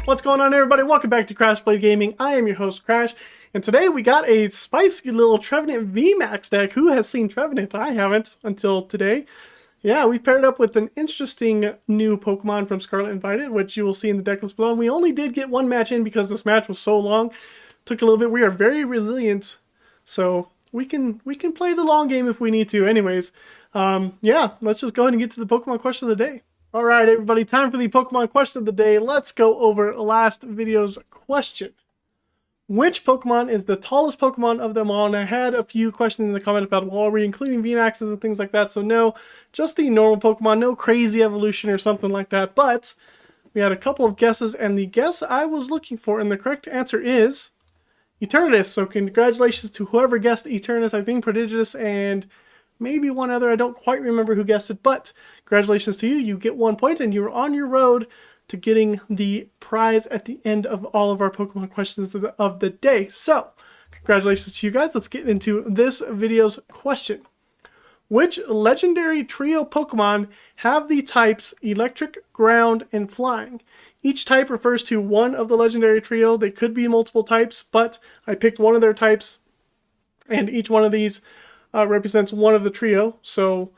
What's going on, everybody? Welcome back to Crash Play Gaming. I am your host, Crash, and today we got a spicy little Trevenant VMAX deck. Who has seen Trevenant? I haven't until today. Yeah, we've paired up with an interesting new Pokemon from Scarlet Invited, which you will see in the deck list below. And we only did get one match in because this match was so long. Took a little bit. We are very resilient, so we can play the long game if we need to. Anyways, yeah, let's just go ahead and get to the Pokemon question of the day. Alright everybody, time for the Pokemon question of the day. Let's go over last video's question. Which Pokemon is the tallest Pokemon of them all? And I had a few questions in the comment about, well, are we including VMAXs and things like that? So no, just the normal Pokemon, no crazy evolution or something like that. But we had a couple of guesses, and the guess I was looking for, and the correct answer is Eternatus. So congratulations to whoever guessed Eternatus. I think Prodigious and maybe one other. I don't quite remember who guessed it, but congratulations to you. You get 1 point, and you're on your road to getting the prize at the end of all of our Pokemon questions of the day. So, congratulations to you guys. Let's get into this video's question. Which legendary trio Pokemon have the types Electric, Ground, and Flying? Each type refers to one of the legendary trio. They could be multiple types, but I picked one of their types, and each one of these represents one of the trio, so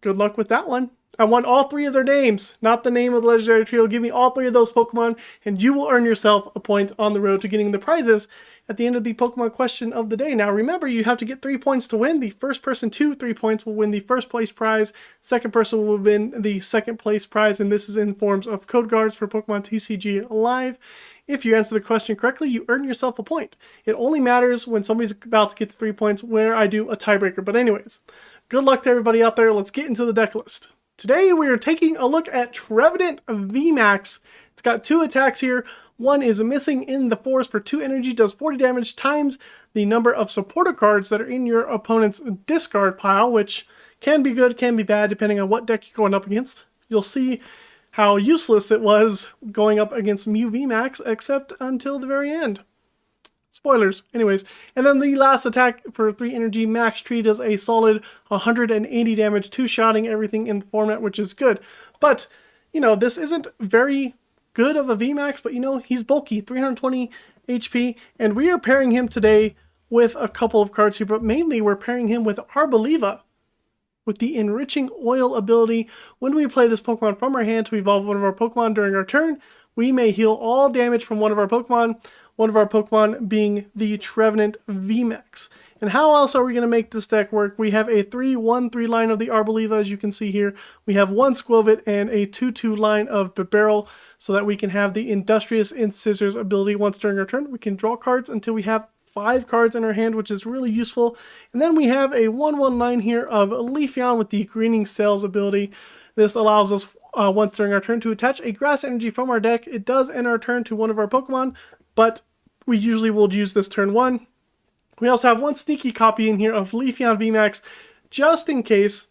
good luck with that one. I want all three of their names, not the name of the legendary trio. Give me all three of those Pokemon, and you will earn yourself a point on the road to getting the prizes at the end of the Pokemon question of the day. Now remember, you have to get 3 points to win. The first person to 3 points will win the first place prize. Second person will win the second place prize, and this is in forms of code cards for Pokemon TCG Live. If you answer the question correctly, you earn yourself a point. It only matters when somebody's about to get to 3 points, where I do a tiebreaker. But anyways, good luck to everybody out there. Let's get into the deck list. Today we are taking a look at Trevenant VMAX. It's got 2 attacks here. One is missing in the forest for 2 energy, does 40 damage times the number of supporter cards that are in your opponent's discard pile, which can be good, can be bad, depending on what deck you're going up against. You'll see how useless it was going up against Mew VMAX, except until the very end. Spoilers. Anyways, and then the last attack for 3 energy, Max Tree, does a solid 180 damage, 2-shotting everything in the format, which is good. But, you know, this isn't very good of a VMAX, but, you know, he's bulky, 320 HP, and we are pairing him today with a couple of cards here, but mainly we're pairing him with Arboliva, with the Enriching Oil ability. When we play this Pokemon from our hand to evolve one of our Pokemon during our turn, we may heal all damage from one of our Pokemon being the Trevenant VMAX. And how else are we going to make this deck work? We have a 3-1-3 line of the Arboliva, as you can see here. We have 1 Skwovet and a 2-2 line of Bibarel, so that we can have the Industrious Incisors ability. Once during our turn, we can draw cards until we have 5 cards in our hand, which is really useful. And then we have a 1-1 line here of Leafeon with the Greening Sails ability. This allows us once during our turn to attach a grass energy from our deck. It does end our turn to one of our Pokemon, but we usually will use this turn 1. We also have 1 sneaky copy in here of Leafeon VMAX, just in case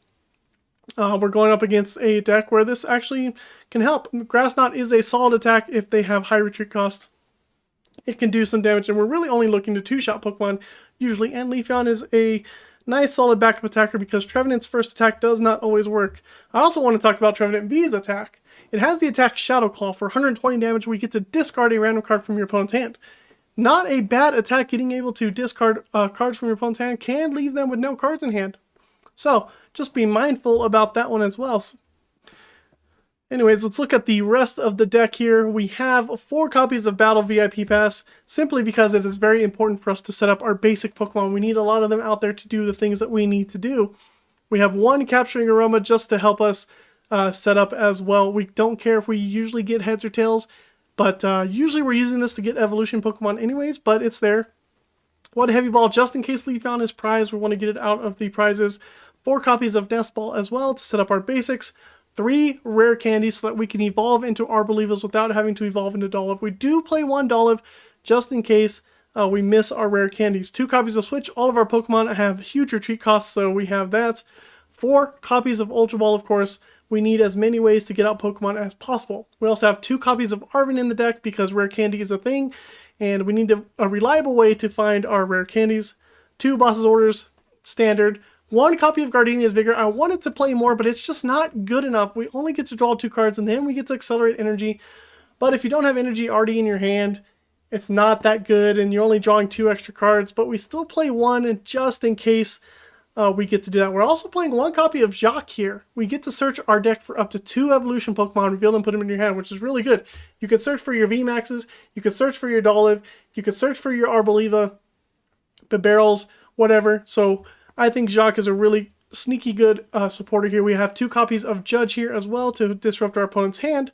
we're going up against a deck where this actually can help. Grass Knot is a solid attack if they have high retreat cost. It can do some damage, and we're really only looking to 2-shot Pokemon usually, and Leafeon is a nice solid backup attacker because Trevenant's first attack does not always work. I also want to talk about Trevenant V's attack. It has the attack Shadow Claw. For 120 damage, we get to discard a random card from your opponent's hand. Not a bad attack. Getting able to discard cards from your opponent's hand can leave them with no cards in hand. So, just be mindful about that one as well. Anyways, let's look at the rest of the deck here. We have 4 copies of Battle VIP Pass, simply because it is very important for us to set up our basic Pokemon. We need a lot of them out there to do the things that we need to do. We have 1 Capturing Aroma just to help us set up as well. We don't care if we usually get heads or tails, but usually we're using this to get evolution Pokemon anyways, but it's there. 1 Heavy Ball just in case Leafeon is prized. We want to get it out of the prizes. 4 copies of Nest Ball as well to set up our basics. 3 rare candies so that we can evolve into Arbolivas without having to evolve into Dolliv. We do play 1 Dolliv just in case we miss our rare candies. 2 copies of Switch. All of our Pokemon have huge retreat costs, so we have that. 4 copies of Ultra Ball, of course. We need as many ways to get out Pokemon as possible. We also have 2 copies of Arven in the deck because rare candy is a thing, and we need a reliable way to find our rare candies. 2 Boss's Orders, standard. 1 copy of Gardenia's Vigor. I wanted to play more, but it's just not good enough. We only get to draw 2 cards, and then we get to accelerate energy. But if you don't have energy already in your hand, it's not that good, and you're only drawing 2 extra cards. But we still play 1, and just in case we get to do that. We're also playing 1 copy of Jacq here. We get to search our deck for up to 2 evolution Pokemon, reveal them, put them in your hand, which is really good. You can search for your VMAXs, you can search for your Dolliv, you can search for your Arboliva, Bibarels, whatever. So I think Jacq is a really sneaky good supporter here. We have 2 copies of Judge here as well to disrupt our opponent's hand,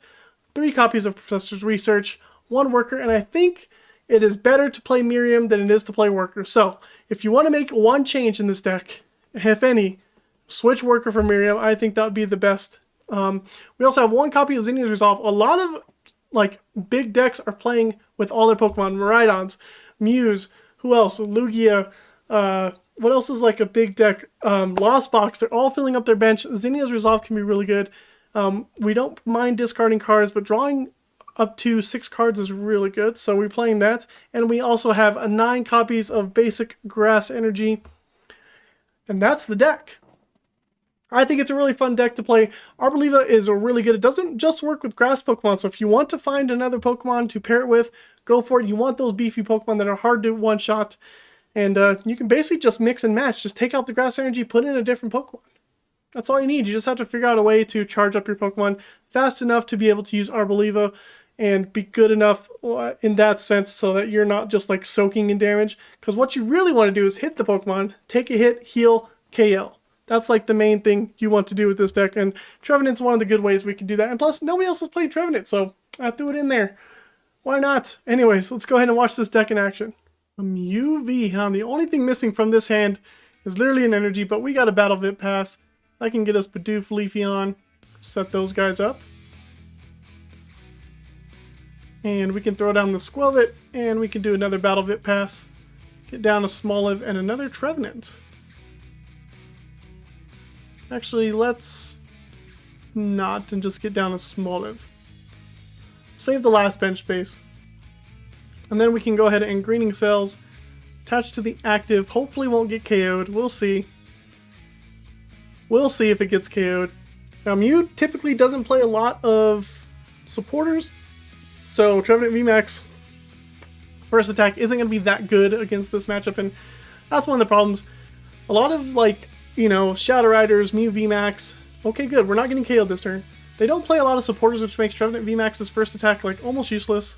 3 copies of Professor's Research, 1 Worker, and I think it is better to play Miriam than it is to play Worker. So if you want to make 1 change in this deck, if any, switch Worker for Miriam. I think that would be the best. We also have 1 copy of Zinnia's Resolve. A lot of like big decks are playing with all their Pokemon. Miraidons, Mews, who else? Lugia. What else is like a big deck? Lost Box. They're all filling up their bench. Zinnia's Resolve can be really good. We don't mind discarding cards, but drawing up to 6 cards is really good. So we're playing that. And we also have 9 copies of basic Grass Energy. And that's the deck. I think it's a really fun deck to play. Arboliva is a really good. It doesn't just work with grass Pokemon. So if you want to find another Pokemon to pair it with, go for it. You want those beefy Pokemon that are hard to one-shot. And you can basically just mix and match. Just take out the grass energy, put in a different Pokemon. That's all you need. You just have to figure out a way to charge up your Pokemon fast enough to be able to use Arboliva and be good enough in that sense so that you're not just like soaking in damage. Because what you really want to do is hit the Pokemon, take a hit, heal, KO. That's like the main thing you want to do with this deck. And Trevenant's one of the good ways we can do that. And plus, nobody else is playing Trevenant, so I threw it in there. Why not? Anyways, let's go ahead and watch this deck in action. UV, huh? The only thing missing from this hand is literally an energy, but we got a Battle VIP Pass. I can get us Bidoof, Leafeon, set those guys up. And we can throw down the Skwovet, and we can do another Battle VIP Pass. Get down a Smoliv and another Trevenant. Actually, let's not and just get down a Smoliv. Save the last bench space. And then we can go ahead and Greening Cells, attach to the active. Hopefully won't get KO'd. We'll see. We'll see if it gets KO'd. Now, Mew typically doesn't play a lot of supporters. So Trevenant VMAX first attack isn't going to be that good against this matchup. And that's one of the problems. A lot of, like, you know, Shadow Riders, Mew VMAX. Okay, good. We're not getting KO'd this turn. They don't play a lot of supporters, which makes Trevenant VMAX's first attack, like, almost useless.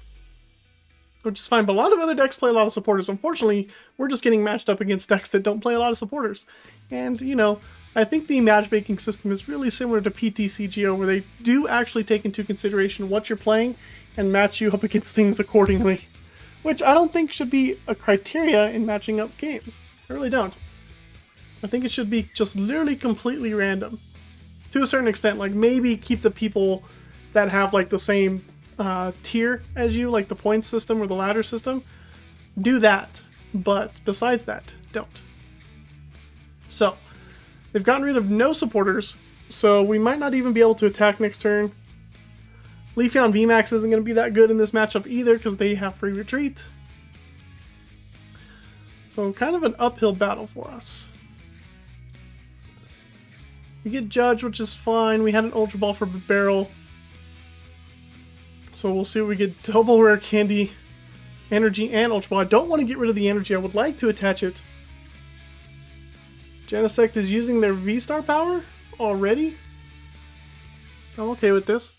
Which is fine, but a lot of other decks play a lot of supporters. Unfortunately, we're just getting matched up against decks that don't play a lot of supporters. And, you know, I think the matchmaking system is really similar to PTCGL, where they do actually take into consideration what you're playing and match you up against things accordingly. Which I don't think should be a criteria in matching up games. I really don't. I think it should be just literally completely random. To a certain extent, like maybe keep the people that have like the same tier as you, like the points system or the ladder system. Do that, but besides that, don't. So, they've gotten rid of no supporters, so we might not even be able to attack next turn. Leafeon VMAX isn't going to be that good in this matchup either because they have free retreat. So kind of an uphill battle for us. We get Judge, which is fine. We had an Ultra Ball for Bibarel. So we'll see what we get. Double Rare Candy, Energy, and Ultra Ball. I don't want to get rid of the Energy. I would like to attach it. Genesect is using their V-Star power already. I'm okay with this.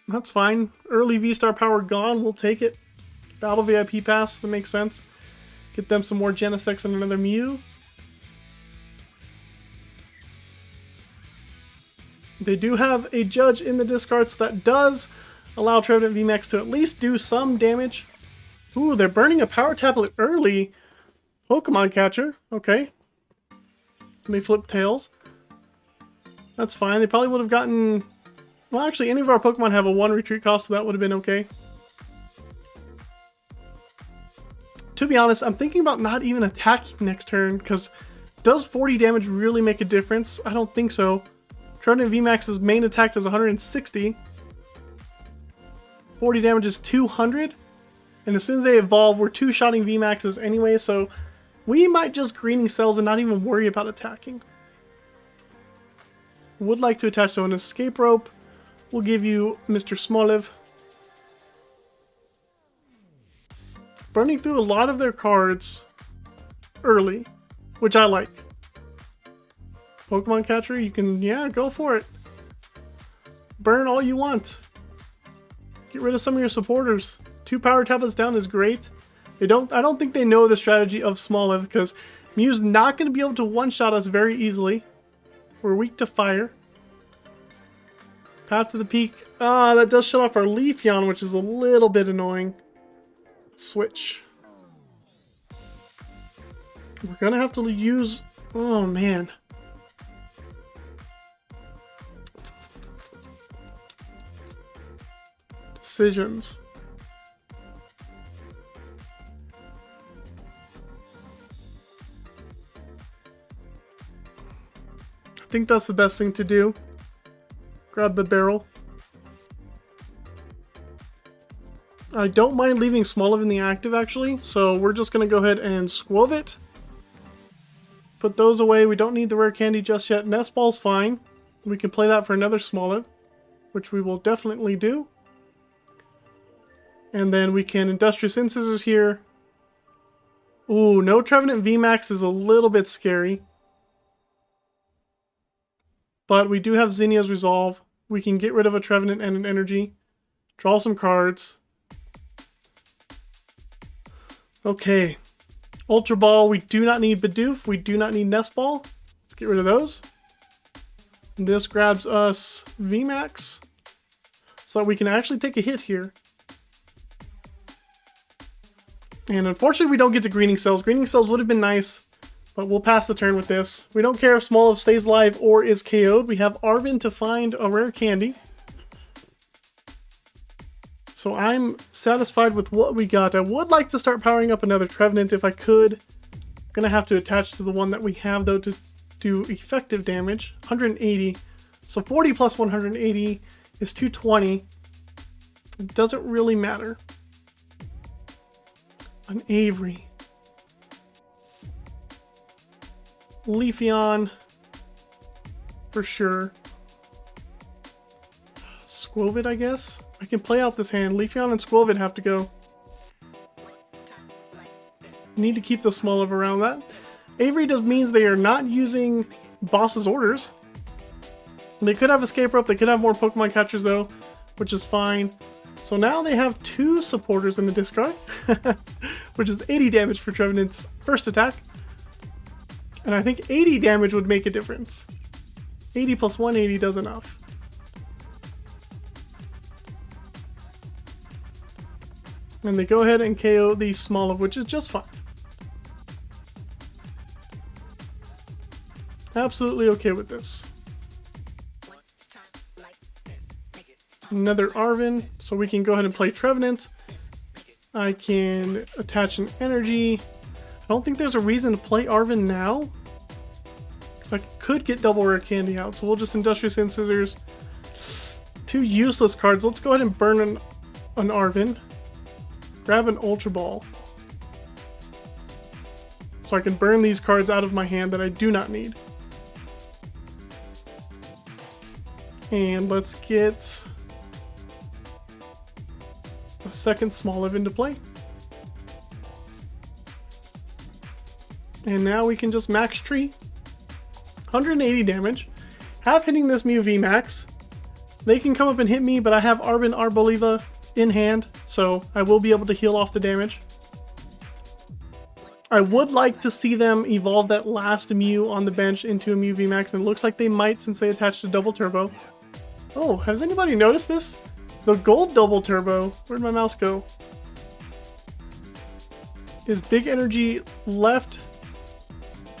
That's fine. Early V-Star power gone. We'll take it. Battle VIP Pass. That makes sense. Get them some more Genesects and another Mew. They do have a Judge in the discard, so that does allow Trevenant VMAX to at least do some damage. Ooh, they're burning a Power Tablet early. Pokemon Catcher. Okay. They flip Tails. That's fine. They probably would have gotten... Well, actually, any of our Pokemon have a 1 retreat cost, so that would have been okay. To be honest, I'm thinking about not even attacking next turn, because does 40 damage really make a difference? I don't think so. Trevenant VMAX's main attack does 160. 40 damage is 200. And as soon as they evolve, we're two-shotting VMAXs anyway, so we might just Greening Cells and not even worry about attacking. would like to attach to an escape rope, we'll give you Mr. Smoliv. Burning through a lot of their cards early, which I like. Pokemon catcher, you can, yeah, go for it. Burn all you want. Get rid of some of your supporters. 2 power tablets down is great. I don't think they know the strategy of Smoliv because Mew's not going to be able to one-shot us very easily. We're weak to fire. Path to the Peak. Ah, that does shut off our Leafeon, which is a little bit annoying. Switch. We're going to have to use... Oh, man. Decisions. I think that's the best thing to do. Grab the barrel. I don't mind leaving Smoliv in the active actually, so we're just going to go ahead and Skwovet. Put those away. We don't need the rare candy just yet. Nest Ball's fine. We can play that for another Smoliv, which we will definitely do. And then we can Industrious Incisors here. Ooh, no Trevenant VMAX is a little bit scary. But we do have Zinnia's Resolve. We can get rid of a Trevenant and an Energy. Draw some cards. Okay. Ultra Ball, we do not need Bidoof. We do not need Nest Ball. Let's get rid of those. And this grabs us VMAX. So that we can actually take a hit here. And unfortunately we don't get to Greening Cells. Greening Cells would have been nice. But we'll pass the turn with this. We don't care if Smoliv stays alive or is KO'd. We have Arven to find a rare candy. So I'm satisfied with what we got. I would like to start powering up another Trevenant if I could. I'm going to have to attach to the one that we have though to do effective damage. 180. So 40 plus 180 is 220. It doesn't really matter. An Avery. Leafeon, for sure. Skwovet, I guess? I can play out this hand. Leafeon and Skwovet have to go. Need to keep the Smoliv around that. Avery just means they are not using boss's orders. They could have escape rope, they could have more Pokemon catchers though, which is fine. So now they have 2 supporters in the discard, which is 80 damage for Trevenant's first attack. And I think 80 damage would make a difference. 80 plus 180 does enough. And they go ahead and KO the Smoliv, which is just fine. Absolutely okay with this. Another Arven, so we can go ahead and play Trevenant. I can attach an energy. I don't think there's a reason to play Arven now, because I could get double rare candy out, so we'll just Industrious Incisors. 2 useless cards. Let's go ahead and burn an Arven. Grab an Ultra Ball. So I can burn these cards out of my hand that I do not need. And let's get a second Smoliv into play. And now we can just max tree. 180 damage. Half hitting this Mew VMAX. They can come up and hit me, but I have Arven Arboliva in hand, so I will be able to heal off the damage. I would like to see them evolve that last Mew on the bench into a Mew VMAX, and it looks like they might since they attached a double turbo. Oh, has anybody noticed this? The gold double turbo, where'd my mouse go? Is big energy left,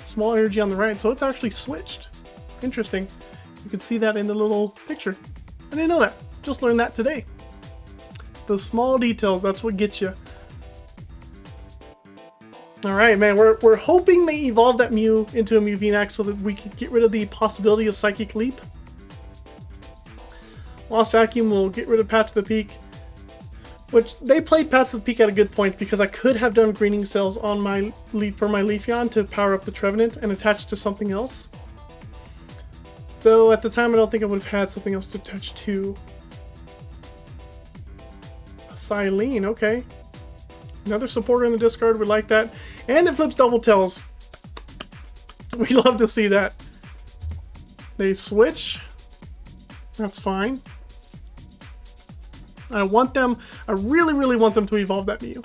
small energy on the right, so it's actually switched. Interesting. You can see that in the little picture. I didn't know that. Just learned that today. It's the small details, that's what gets you. Alright, man, we're hoping they evolve that Mew into a Mew VMAX so that we can get rid of the possibility of Psychic Leap. Lost Vacuum will get rid of Path to the Peak, which they played Path to the Peak at a good point because I could have done Greening Cells on my for my Leafeon to power up the Trevenant and attach it to something else. Though at the time I don't think I would have had something else to touch too. Silene, okay. Another supporter in the discard, we like that. And it flips double tails. We love to see that. They switch. That's fine. I really, really want them to evolve that Mew.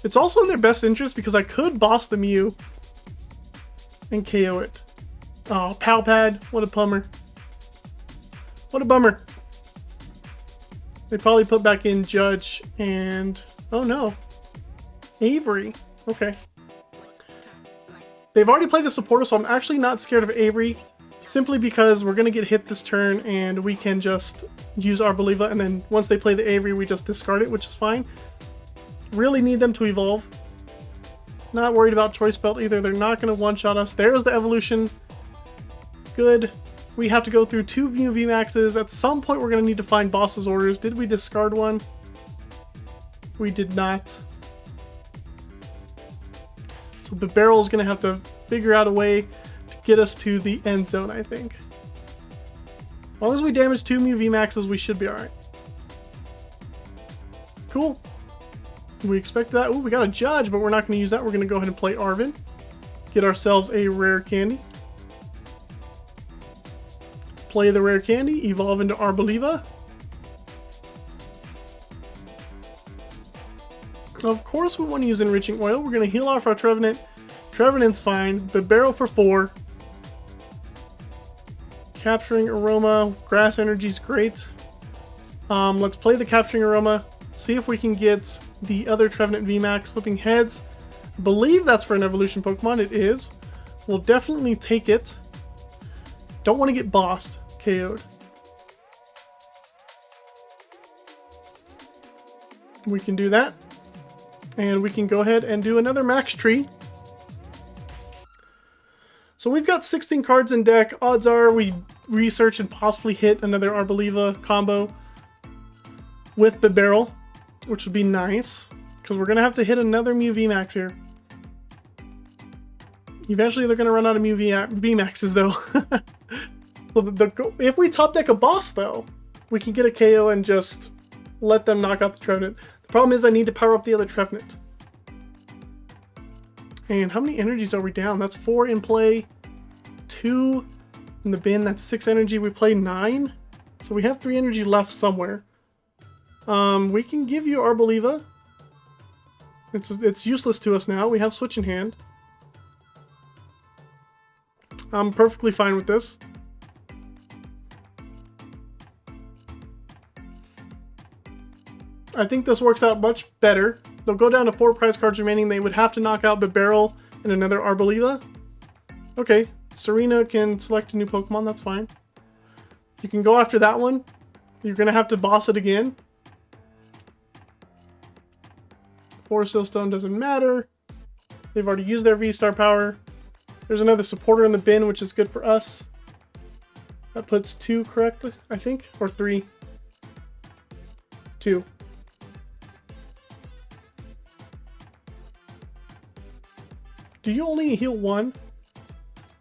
It's also in their best interest because I could boss the Mew and KO it. Oh, Pal Pad, what a bummer. What a bummer. They probably put back in Judge and... oh no. Avery. Okay. They've already played a supporter, so I'm actually not scared of Avery. Simply because we're going to get hit this turn and we can just use Arboliva, and then once they play the Avery, we just discard it, which is fine. Really need them to evolve. Not worried about Choice Belt either. They're not going to one-shot us. There's the evolution. Good. We have to go through 2 Mew VMAXs. At some point, we're going to need to find boss's orders. Did we discard one? We did not. So Bibarel is going to have to figure out a way to get us to the end zone, I think. As long as we damage 2 Mew VMAXs, we should be alright. Cool. We expect that. Ooh, we got a Judge, but we're not going to use that. We're going to go ahead and play Arven. Get ourselves a Rare Candy. Play the Rare Candy, evolve into Arboliva. Of course we want to use Enriching Oil. We're going to heal off our Trevenant. Trevenant's fine. Bibarel for 4. Capturing Aroma. Grass Energy's great. Let's play the Capturing Aroma. See if we can get the other Trevenant VMAX flipping heads. I believe that's for an evolution Pokemon. It is. We'll definitely take it. Don't want to get bossed. KO'd. We can do that. And we can go ahead and do another max tree. So we've got 16 cards in deck. Odds are we research and possibly hit another Arboliva combo with Bibarel, which would be nice, because we're going to have to hit another Mew VMAX here. Eventually they're going to run out of Mew VMAXs though. If we top deck a boss though, we can get a KO and just let them knock out the Trevenant. The problem is I need to power up the other Trevenant. And how many energies are we down? That's 4 in play, 2 in the bin, that's 6 energy. We play 9, so we have 3 energy left somewhere. We can give you Arboliva. It's useless to us now. We have Switch in hand. I'm perfectly fine with this. I think this works out much better. They'll go down to 4 prize cards remaining. They would have to knock out Bibarel and another Arboliva. Okay, Serena can select a new Pokemon, that's fine. You can go after that one. You're going to have to boss it again. Forest Stone doesn't matter. They've already used their V-Star power. There's another supporter in the bin, which is good for us. That puts 2 correctly, I think, or 3. 2. Do you only heal 1?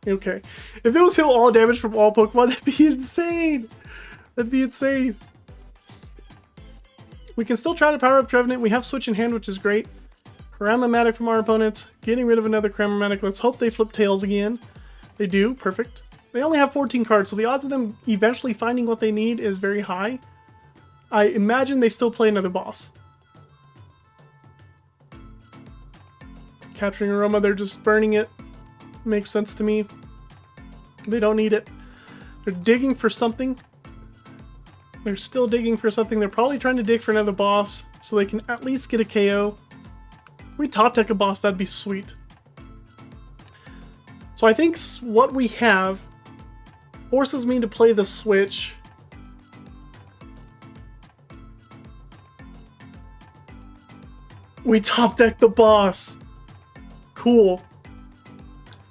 Okay. If it was heal all damage from all Pokemon, that'd be insane. That'd be insane. We can still try to power up Trevenant. We have Switch in hand, which is great. Cramormatic from our opponent. Getting rid of another Cramormatic. Let's hope they flip tails again. They do. Perfect. They only have 14 cards, so the odds of them eventually finding what they need is very high. I imagine they still play another boss. Capturing Aroma, they're just burning it. Makes sense to me. They don't need it. They're digging for something. They're still digging for something. They're probably trying to dig for another boss so they can at least get a KO. If we top deck a boss, that'd be sweet. So I think what we have forces me to play the Switch. We top deck the boss. Cool.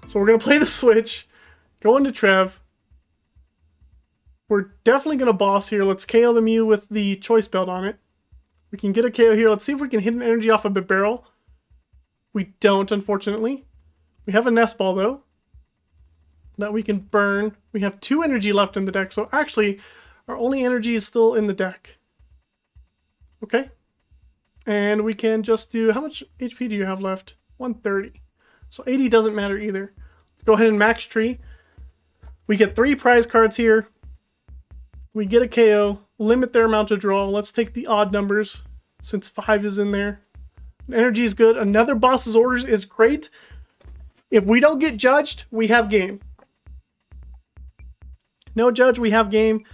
So we're going to play the Switch, go into Trev. We're definitely going to boss here. Let's KO the Mew with the Choice Belt on it. We can get a KO here. Let's see if we can hit an energy off of Bibarel. We don't, unfortunately. We have a Nest Ball, though. that we can burn. We have 2 energy left in the deck, so actually our only energy is still in the deck. Okay. And we can just do, how much HP do you have left? 130. So 80 doesn't matter either. Let's go ahead and max tree. We get 3 prize cards here. We get a KO, limit their amount to draw. Let's take the odd numbers since 5 is in there. Energy is good. Another boss's orders is great. If we don't get judged, we have game. No judge, we have game.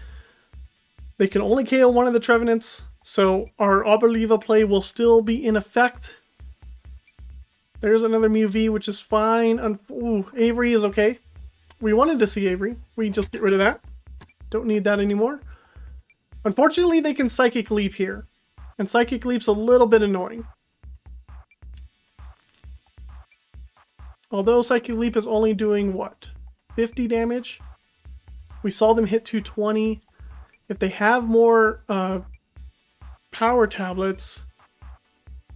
They can only KO one of the Trevenants, so our Arboliva play will still be in effect. There's another Mew V, which is fine. Ooh, Avery is okay. We wanted to see Avery. We just get rid of that. Don't need that anymore. Unfortunately, they can Psychic Leap here. And Psychic Leap's a little bit annoying. Although Psychic Leap is only doing, what, 50 damage? We saw them hit 220. If they have more power tablets,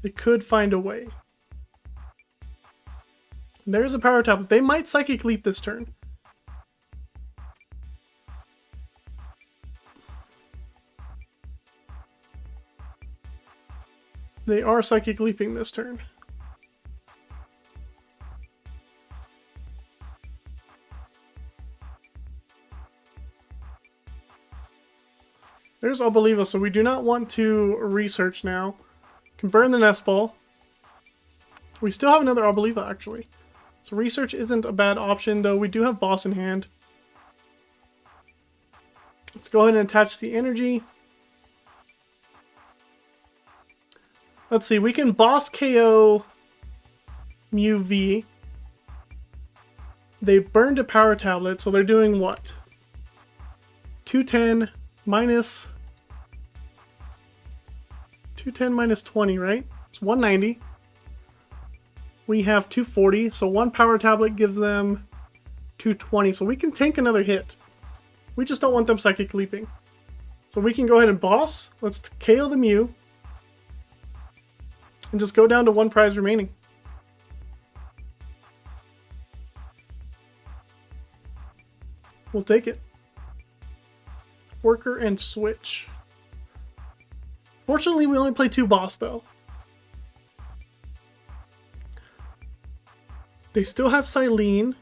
they could find a way. There's a power tablet. They might Psychic Leap this turn. They are Psychic Leaping this turn. There's Arboliva, so we do not want to research now. Can burn the Nest Ball. We still have another Arboliva, actually. So research isn't a bad option, though we do have boss in hand. Let's go ahead and attach the energy. Let's see, we can boss KO Mew V. They burned a power tablet, so they're doing what? 210 minus 210 minus 20, right? It's 190. We have 240, so one power tablet gives them 220, so we can tank another hit. We just don't want them Psychic Leaping. So we can go ahead and boss. Let's KO the Mew. And just go down to 1 prize remaining. We'll take it. Worker and switch. Fortunately, we only play 2 boss, though. They still have Silene.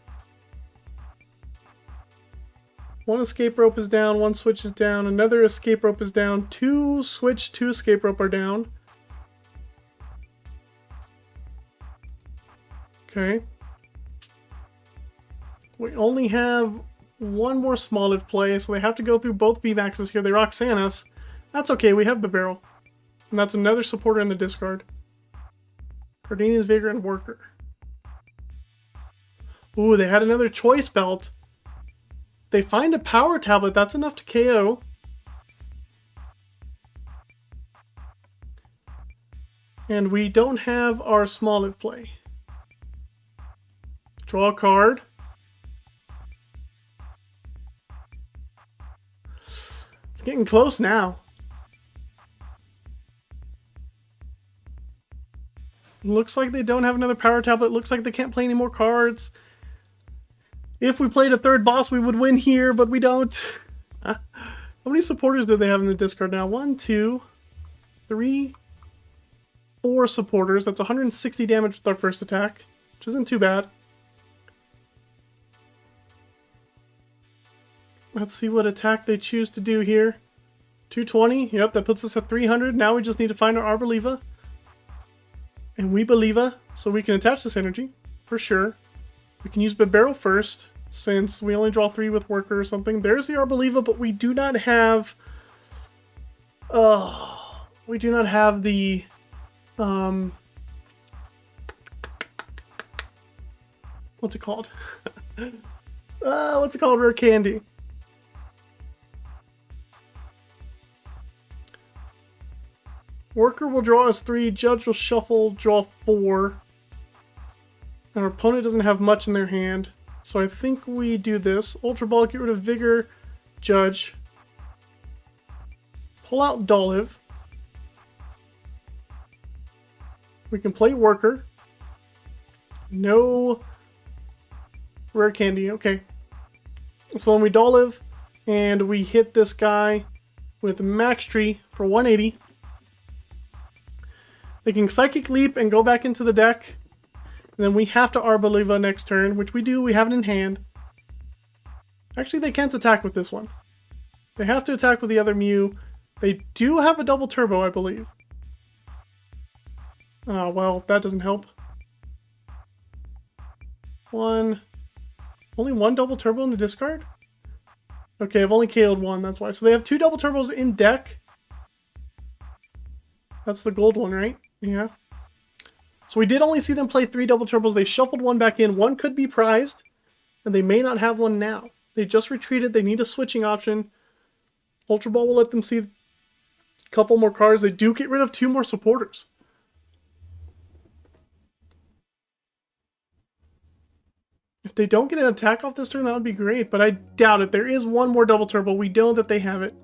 1 escape rope is down, 1 switch is down, another escape rope is down, 2 switch, 2 escape rope are down. Okay. We only have 1 more Smoliv play, so they have to go through both VMAXs here. They Roxanne us. That's okay, we have Bibarel. And that's another supporter in the discard. Gardenia's Vigor and Worker. Ooh, they had another Choice Belt. They find a power tablet, that's enough to KO. And we don't have our Smoliv play. Draw a card. It's getting close now. Looks like they don't have another power tablet. Looks like they can't play any more cards. If we played a 3rd boss, we would win here, but we don't. How many supporters do they have in the discard now? 1, 2, 3, 4 supporters. That's 160 damage with our first attack, which isn't too bad. Let's see what attack they choose to do here. 220. Yep, that puts us at 300. Now we just need to find our Arboliva. And we Believa, so we can attach this energy, for sure. We can use Bibarel first, since we only draw 3 with Worker or something. There's the Arboliva, but we do not have... we do not have the... what's it called? What's it called? Rare Candy. Worker will draw us 3, Judge will shuffle, draw 4. And our opponent doesn't have much in their hand. So I think we do this. Ultra Ball, get rid of Vigor, Judge. Pull out Dolliv. We can play Worker. No Rare Candy, okay. So then we Dolliv, and we hit this guy with Max Tree for 180. They can Psychic Leap and go back into the deck. And then we have to Arboliva next turn, which we do. We have it in hand. Actually, they can't attack with this one. They have to attack with the other Mew. They do have a double turbo, I believe. Oh, well, that doesn't help. Only one double turbo in the discard? Okay, I've only KO'd one, that's why. So they have 2 double turbos in deck. That's the gold one, right? Yeah. So we did only see them play 3 double turbos. They shuffled one back in. One could be prized, and they may not have one now. They just retreated. They need a switching option. Ultra Ball will let them see a couple more cards. They do get rid of 2 more supporters. If they don't get an attack off this turn, that would be great, but I doubt it. There is one more double turbo. We know that they have it.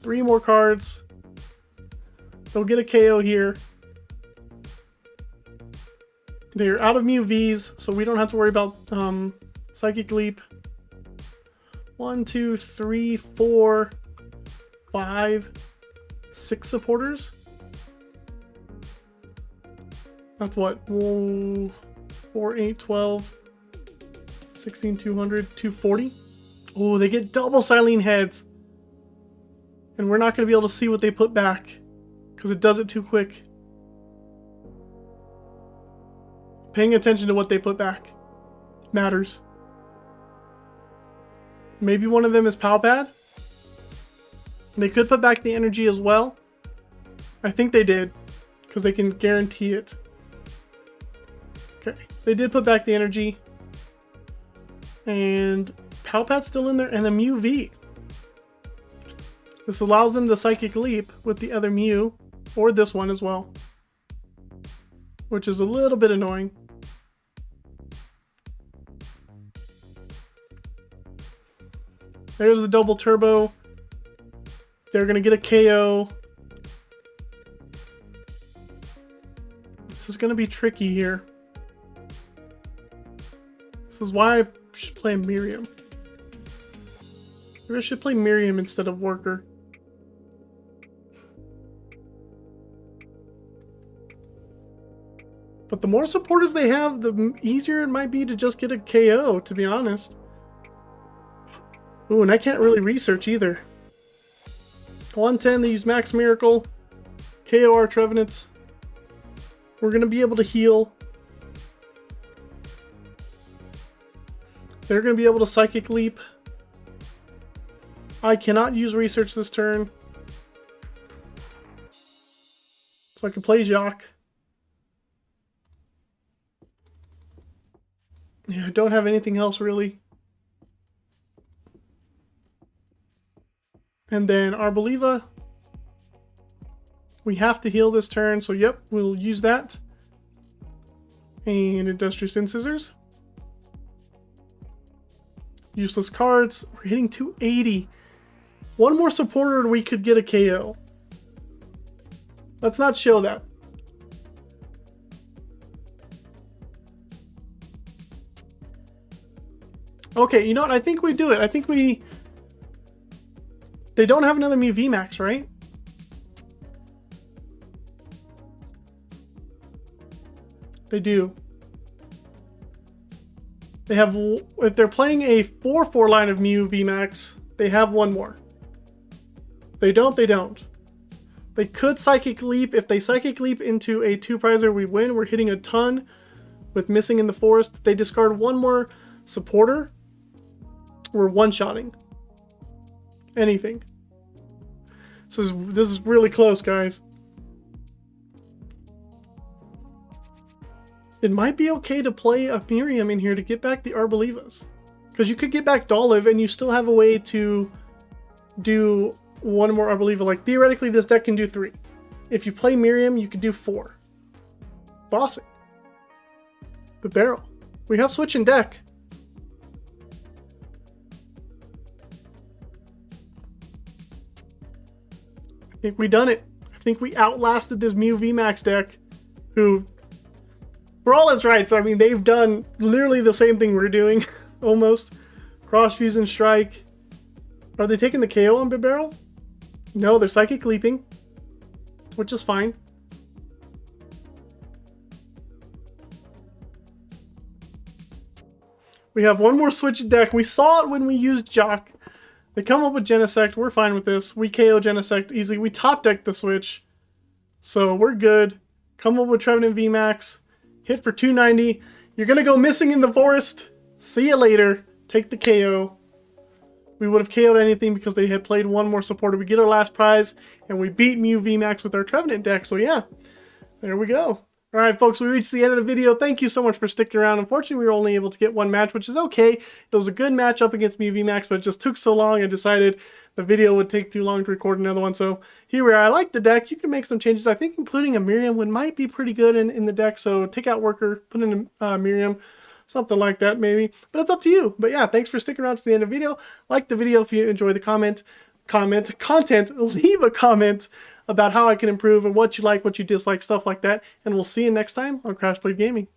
Three more cards. They'll get a KO here. They're out of Mew Vs, so we don't have to worry about Psychic Leap. 1, 2, 3, 4, 5, 6 supporters. That's what? Whoa, 4, 8, 12, 16, 200, 240. Oh, they get double Silene Heads. And we're not going to be able to see what they put back because it does it too quick. Paying attention to what they put back matters. Maybe one of them is Palpad. They could put back the energy as well. I think they did because they can guarantee it. Okay, they did put back the energy. And Palpad's still in there, and the Mew V. This allows them to Psychic Leap with the other Mew, or this one as well. Which is a little bit annoying. There's the double turbo. They're going to get a KO. This is going to be tricky here. This is why I should play Miriam. Maybe I should play Miriam instead of Worker. But the more supporters they have, the easier it might be to just get a KO, to be honest. Ooh, and I can't really research either. 110, they use Max Miracle. KO our Trevenant. We're going to be able to heal. They're going to be able to Psychic Leap. I cannot use research this turn. So I can play Jacq. Yeah, I don't have anything else really. And then Arboliva. We have to heal this turn, so yep, we'll use that. And Industrious Incisors. Useless cards. We're hitting 280. One more supporter and we could get a KO. Let's not show that. Okay, you know what? I think we do it. I think we... They don't have another Mew VMAX, right? They do. They have... If they're playing a 4-4 line of Mew VMAX, they have one more. They don't, they don't. They could Psychic Leap. If they Psychic Leap into a 2-prizer, we win. We're hitting a ton with Missing in the Forest. They discard one more supporter. We're one-shotting. Anything. This is really close, guys. It might be okay to play a Miriam in here to get back the Arbolivas. Because you could get back Dolliv and you still have a way to do one more Arboliva. Like, theoretically, this deck can do 3. If you play Miriam, you can do 4. Bossing. Bibarel. We have Switch in deck. I think we done it. I think we outlasted this Mew VMAX deck, who For all its rights, I mean, they've done literally the same thing we're doing, almost. Cross Fusion Strike. Are they taking the KO on Bibarel? No, they're Psychic Leaping, which is fine. We have one more Switch deck. We saw it when we used Jacq. They come up with Genesect. We're fine with this. We KO Genesect easily. We top deck the Switch, so we're good. Come up with Trevenant VMAX. Hit for 290. You're going to go missing in the forest. See you later. Take the KO. We would have KO'd anything because they had played one more supporter. We get our last prize, and we beat Mew VMAX with our Trevenant deck. So yeah, there we go. All right, folks, we reached the end of the video. Thank you so much for sticking around. Unfortunately, we were only able to get one match, which is okay. It was a good match up against Mew VMAX, but it just took so long. I decided the video would take too long to record another one. So here we are. I like the deck. You can make some changes. I think including a Miriam might be pretty good in the deck. So take out Worker, put in a Miriam. Something like that, maybe. But it's up to you. But yeah, thanks for sticking around to the end of the video. Like the video if you enjoy the content. Leave a comment about how I can improve and what you like, what you dislike, stuff like that. And we'll see you next time on Crash Blade Gaming.